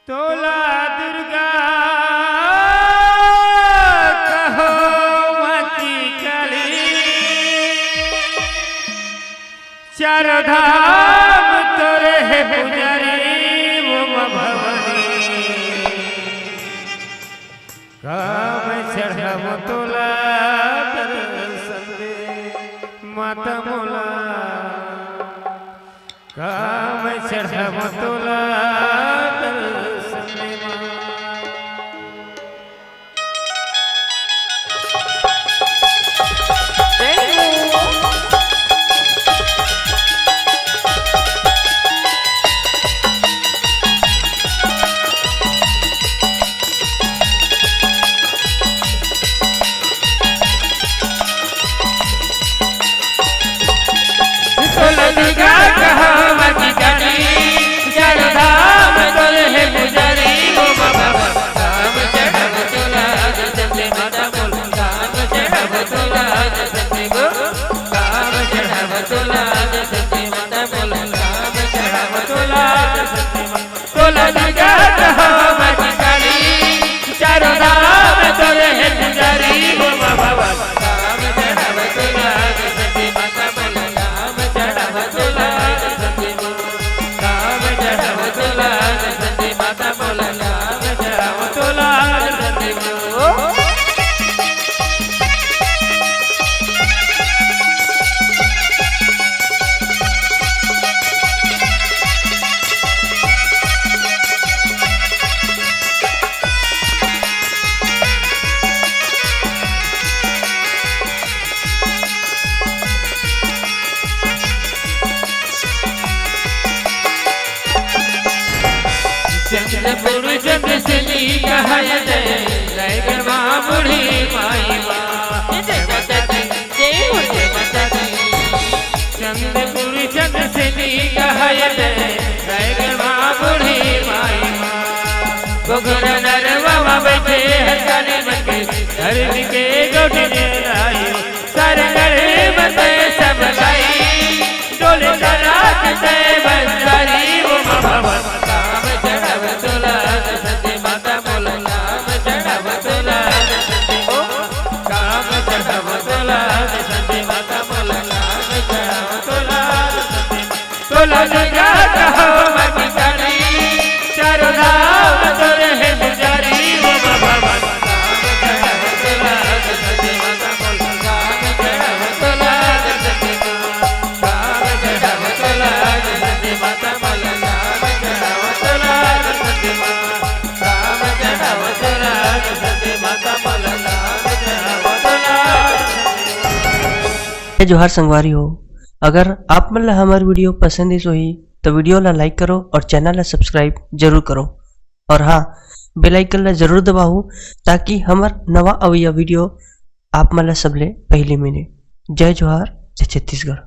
तोला दुर्गा कहो मती काली, चारों धाम तोरे है पुजारी वो भवानी। काम चढ़ाव तोला दर्शन दे माता मोला, काम चढ़ाव तोला दर्शन दे माँ। दुर्गा कहो मती काली, चारों धाम तोरे है पुजारी वो बाबा। काम चढ़ाव तोला दर्शन दे माता बोल, काम चढ़ाव तोला दर्शन दे गो, काम चढ़ाव तोला दर्शन दे माता बोल, काम चढ़ाव तोला दर्शन दे माता। तोला दुर्गा कहो मती काली, चारों धाम तोरे है पुजारी वो बाबा। काम चढ़ाव तोला दर्शन दे माता बोल, काम चढ़ाव तोला दर्शन दे गो, काम चढ़ाव तोला दर्शन दे माता बोल, काम चढ़ाव तोला दर्शन दे गो। चंद्रपुर चंद्र से कहा जय माँ बूढ़ी माई माँ, जय माता दी जय हो जय माता दी। चंद्रपुर चंद्र से कहा जय माँ बूढ़ी माई माँ। गोगरा नरवा बैठे हजारे बनके धर्म के गोटने लाई, सारे गले बते सब गाई, डोले तराक से बंजारी वो बाबा। काम चढ़ाव तोला दर्शन दे माता बोल, काम चढ़ाव तोला दर्शन दे गो, काम चढ़ाव तोला दर्शन दे माता बोल, काम चढ़ाव तोला दर्शन दे। तोला दुर्गा कहो मती काली, चारों धाम तोरे है पुजारी वो बाबा। काम चढ़ाव तोला दर्शन दे माता बोल, काम चढ़ाव तोला दर्शन दे गो, काम चढ़ाव तोला दर्शन दे माता बोल, काम चढ़ाव तोला दर्शन दे माँ। काम चढ़ाव तोला दर्शन दे माता बोल, काम चढ़ाव तोला दर्शन दे। जोहार संगवारी हो, अगर आप मन ला हमार वीडियो पसंद है सोही तो वीडियो ला लाइक करो और चैनल ला सब्सक्राइब जरूर करो। और हाँ, बेल आइकन ला जरूर दबाओ ताकि हमार नवा अवैया वीडियो आप मन ला सबले पहले मिले। जय जोहार, जय छत्तीसगढ़।